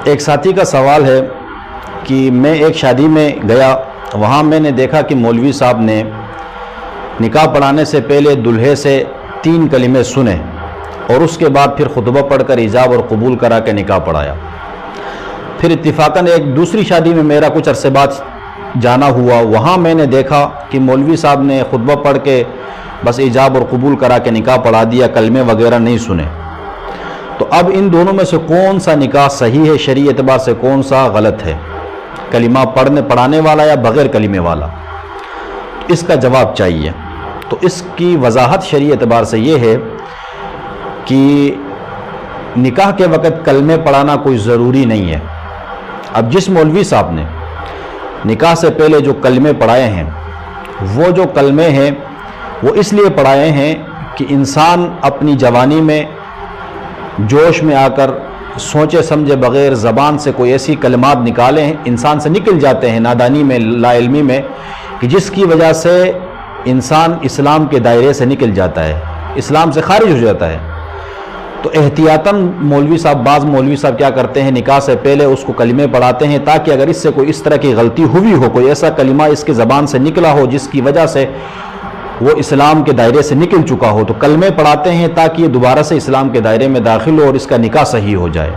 ایک ساتھی کا سوال ہے کہ میں ایک شادی میں گیا، وہاں میں نے دیکھا کہ مولوی صاحب نے نکاح پڑھانے سے پہلے دلہے سے 3 کلمے سنے اور اس کے بعد پھر خطبہ پڑھ کر ایجاب اور قبول کرا کے نکاح پڑھایا۔ پھر اتفاقاً ایک دوسری شادی میں میرا کچھ عرصے بعد جانا ہوا، وہاں میں نے دیکھا کہ مولوی صاحب نے خطبہ پڑھ کے بس ایجاب اور قبول کرا کے نکاح پڑھا دیا، کلمے وغیرہ نہیں سنے۔ تو اب ان دونوں میں سے کون سا نکاح صحیح ہے شرعی اعتبار سے، کون سا غلط ہے؟ کلمہ پڑھانے والا یا بغیر کلمے والا؟ اس کا جواب چاہیے۔ تو اس کی وضاحت شرعی اعتبار سے یہ ہے کہ نکاح کے وقت کلمے پڑھانا کوئی ضروری نہیں ہے۔ اب جس مولوی صاحب نے نکاح سے پہلے جو کلمے پڑھائے ہیں، وہ جو کلمے ہیں وہ اس لیے پڑھائے ہیں کہ انسان اپنی جوانی میں جوش میں آ کر سوچے سمجھے بغیر زبان سے کوئی ایسی کلمات نکالے ہیں، انسان سے نکل جاتے ہیں نادانی میں، لا علمی میں، کہ جس کی وجہ سے انسان اسلام کے دائرے سے نکل جاتا ہے، اسلام سے خارج ہو جاتا ہے۔ تو احتیاطاً بعض مولوی صاحب کیا کرتے ہیں، نکاح سے پہلے اس کو کلمے پڑھاتے ہیں تاکہ اگر اس سے کوئی اس طرح کی غلطی ہوئی ہو، کوئی ایسا کلمہ اس کے زبان سے نکلا ہو جس کی وجہ سے وہ اسلام کے دائرے سے نکل چکا ہو، تو کلمے پڑھاتے ہیں تاکہ یہ دوبارہ سے اسلام کے دائرے میں داخل ہو اور اس کا نکاح صحیح ہو جائے۔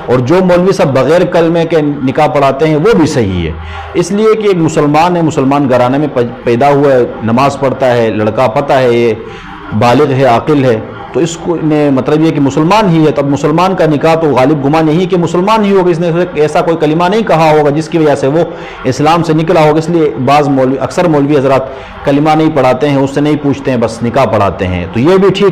اور جو مولوی صاحب بغیر کلمے کے نکاح پڑھاتے ہیں وہ بھی صحیح ہے، اس لیے کہ ایک مسلمان ہے، مسلمان گھرانے میں پیدا ہوا ہے، نماز پڑھتا ہے، لڑکا پتہ ہے، یہ بالغ ہے، عاقل ہے، تو اس کو مطلب یہ کہ مسلمان ہی ہے۔ تو اب مسلمان کا نکاح تو غالب گمان یہی کہ مسلمان ہی ہوگا، اس نے ایسا کوئی کلمہ نہیں کہا ہوگا جس کی وجہ سے وہ اسلام سے نکلا ہوگا۔ اس لیے اکثر مولوی حضرات کلمہ نہیں پڑھاتے ہیں، اس سے نہیں پوچھتے ہیں، بس نکاح پڑھاتے ہیں، تو یہ بھی ٹھیک ہے۔